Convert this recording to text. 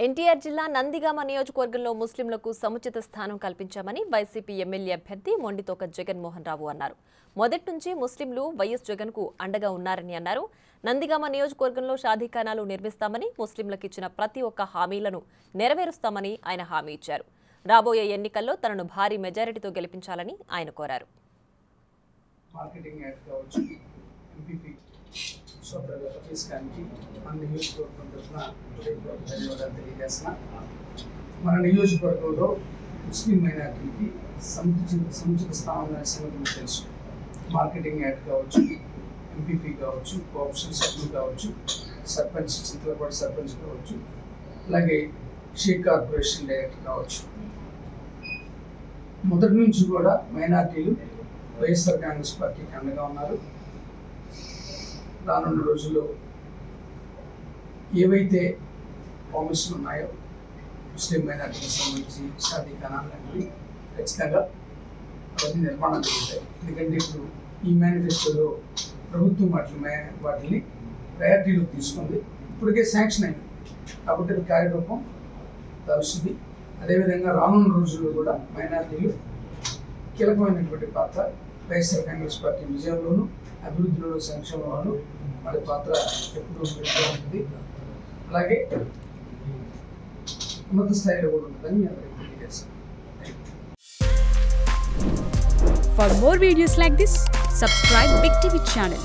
ఎన్టీఆర్ జిల్లా నందిగామ నియోజకవర్గంలో ముస్లింలకు సముచిత స్థానం కల్పించామని వైసీపీ ఎమ్మెల్యే అభ్యర్థి మొండితోక జగన్మోహన్ రావు అన్నారు. మొదటి నుంచి ముస్లింలు వైఎస్ జగన్కు అండగా ఉన్నారని అన్నారు. నందిగామ నియోజకవర్గంలో షాదీఖానాలు నిర్మిస్తామని, ముస్లింలకు ఇచ్చిన ప్రతి ఒక్క హామీలను నెరవేరుస్తామని ఆయన హామీ ఇచ్చారు. రాబోయే ఎన్నికల్లో తనను భారీ మెజారిటీతో గెలిపించాలని ఆయన కోరారు. మన నియోజకవర్గంలో ముస్లిం మైనార్టీకి సముచిత స్థానం సంగతి తెలుసు. మార్కెటింగ్ యాడ్ కావచ్చు, ఎంపీపీ కావచ్చు, కోఆపరేషన్ సభ్యులు కావచ్చు, సర్పంచ్ చింతలపాటి సర్పంచ్ కావచ్చు, అలాగే షేక్ కార్పొరేషన్ డైరెక్టర్ కావచ్చు. మొదటి నుంచి కూడా మైనార్టీలు వైఎస్ఆర్ కాంగ్రెస్ పార్టీకి అండగా ఉన్నారు. రానున్న రోజుల్లో ఏవైతే ప్రామిస్లు ఉన్నాయో ముస్లిం మైనార్టీకి సంబంధించి షాదీఖానాలు లాంటివి ఖచ్చితంగా అవన్నీ నిర్మాణం జరుగుతాయి. ఎందుకంటే ఇప్పుడు ఈ మేనిఫెస్టోలో ప్రభుత్వం వాటిని ప్రయారిటీలోకి తీసుకుంది. ఇప్పటికే శాంక్షన్ అయింది కాబట్టి అది కార్యరూపం దాల్చుంది. అదేవిధంగా రానున్న రోజుల్లో కూడా మైనార్టీలు కీలకమైనటువంటి పాత్ర వైఎస్ఆర్ కాంగ్రెస్ పార్టీ విజయంలోనూ, అభివృద్ధిలో, సంక్షేమంలోనూ వాళ్ళ పాత్ర ఎప్పుడూ ఉంటుంది. అలాగే ఉన్నత స్థాయిలో కూడా ఉంటుందని మీ అందరికీ తెలియజేస్తాను. For more videos like this, subscribe Big TV channel.